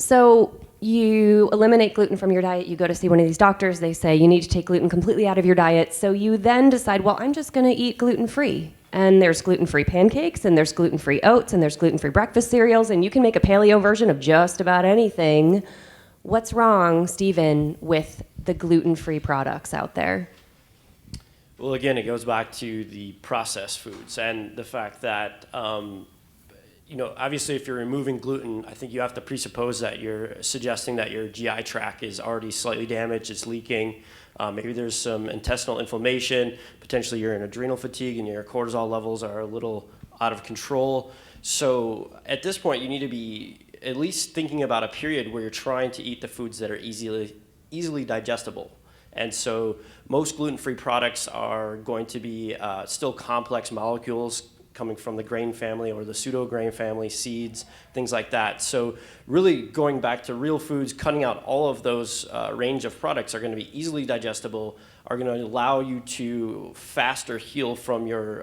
So you eliminate gluten from your diet, you go to see one of these doctors, they say you need to take gluten completely out of your diet. So you then decide, well, I'm just going to eat gluten-free. And there's gluten-free pancakes, and there's gluten-free oats, and there's gluten-free breakfast cereals, and you can make a paleo version of just about anything. What's wrong, Stephen, with the gluten-free products out there? Well, again, it goes back to the processed foods and the fact that obviously if you're removing gluten, I think you have to presuppose that you're suggesting that your GI tract is already slightly damaged, it's leaking. Maybe there's some intestinal inflammation, potentially you're in adrenal fatigue and your cortisol levels are a little out of control. So at this point, you need to be at least thinking about a period where you're trying to eat the foods that are easily digestible. And so most gluten-free products are going to be still complex molecules coming from the grain family or the pseudo-grain family, seeds, things like that. So really going back to real foods, cutting out all of those range of products are going to be easily digestible, are going to allow you to faster heal from your,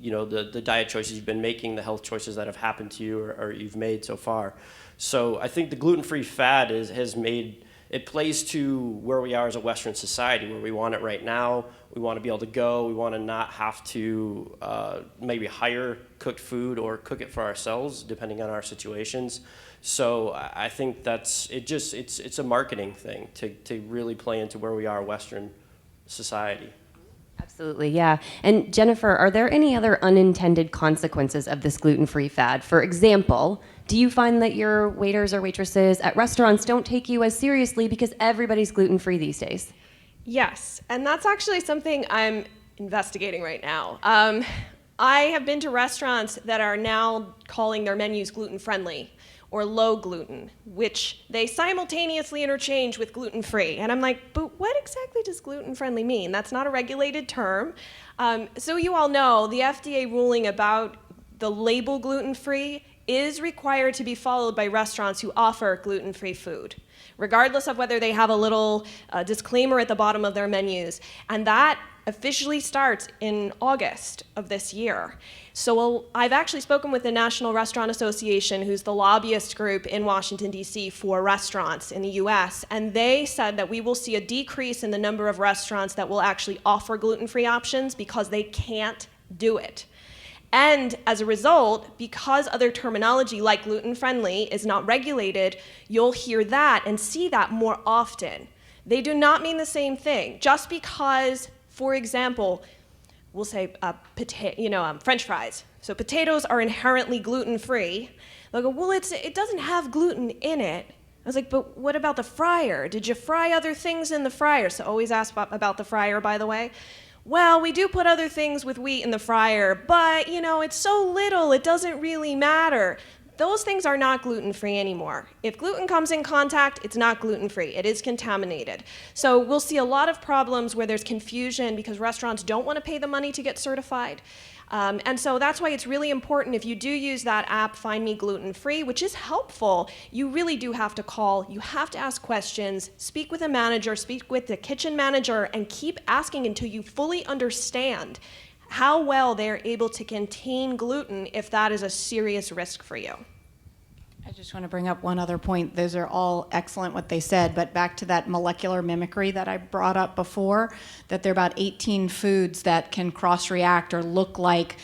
the diet choices you've been making, the health choices that have happened to you or you've made so far. So I think the gluten-free fad has made, it plays to where we are as a Western society, where we want it right now. We want to be able to go. We want to not have to maybe hire cooked food or cook it for ourselves, depending on our situations. So I think it's a marketing thing to really play into where we are Western society. Absolutely, yeah. And Jennifer, are there any other unintended consequences of this gluten-free fad? For example, do you find that your waiters or waitresses at restaurants don't take you as seriously because everybody's gluten-free these days? Yes, and that's actually something I'm investigating right now. I have been to restaurants that are now calling their menus gluten-friendly or low gluten, which they simultaneously interchange with gluten-free. And I'm like, but what exactly does gluten-friendly mean? That's not a regulated term. So you all know the FDA ruling about the label gluten-free is required to be followed by restaurants who offer gluten-free food, regardless of whether they have a little disclaimer at the bottom of their menus. And that officially starts in August of this year. So I've actually spoken with the National Restaurant Association, who's the lobbyist group in Washington, D.C. for restaurants in the U.S., and they said that we will see a decrease in the number of restaurants that will actually offer gluten-free options because they can't do it. And as a result, because other terminology like gluten-friendly is not regulated, you'll hear that and see that more often. They do not mean the same thing. Just because, for example, we'll say French fries. So potatoes are inherently gluten-free. They'll go, well, it doesn't have gluten in it. I was like, but what about the fryer? Did you fry other things in the fryer? So always ask about the fryer, by the way. Well, we do put other things with wheat in the fryer, but, it's so little, it doesn't really matter. Those things are not gluten-free anymore. If gluten comes in contact, it's not gluten-free. It is contaminated. So we'll see a lot of problems where there's confusion because restaurants don't want to pay the money to get certified. And so that's why it's really important if you do use that app, Find Me Gluten-Free, which is helpful, you really do have to call, you have to ask questions, speak with a manager, speak with the kitchen manager, and keep asking until you fully understand how well they're able to contain gluten if that is a serious risk for you. I just want to bring up one other point. Those are all excellent what they said, but back to that molecular mimicry that I brought up before, that there are about 18 foods that can cross-react or look like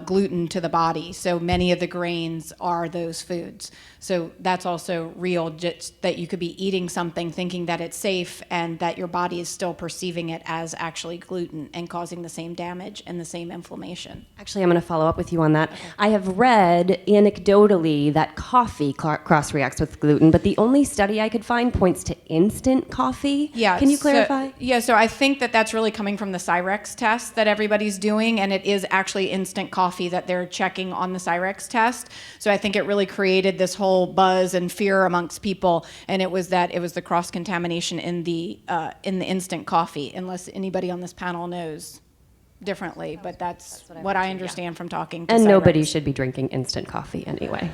gluten to the body. So many of the grains are those foods. So that's also real, just that you could be eating something thinking that it's safe and that your body is still perceiving it as actually gluten and causing the same damage and the same inflammation. Actually, I'm going to follow up with you on that. Okay. I have read anecdotally that coffee cross-reacts with gluten, but the only study I could find points to instant coffee. Yeah. Can you clarify? So I think that that's really coming from the Cyrex test that everybody's doing, and it is actually instant coffee that they're checking on the Cyrex test. So I think it really created this whole buzz and fear amongst people, and it was the cross-contamination in the instant coffee, unless anybody on this panel knows differently, but that's what I understand from talking to And Cyrex. nobody should be drinking instant coffee anyway.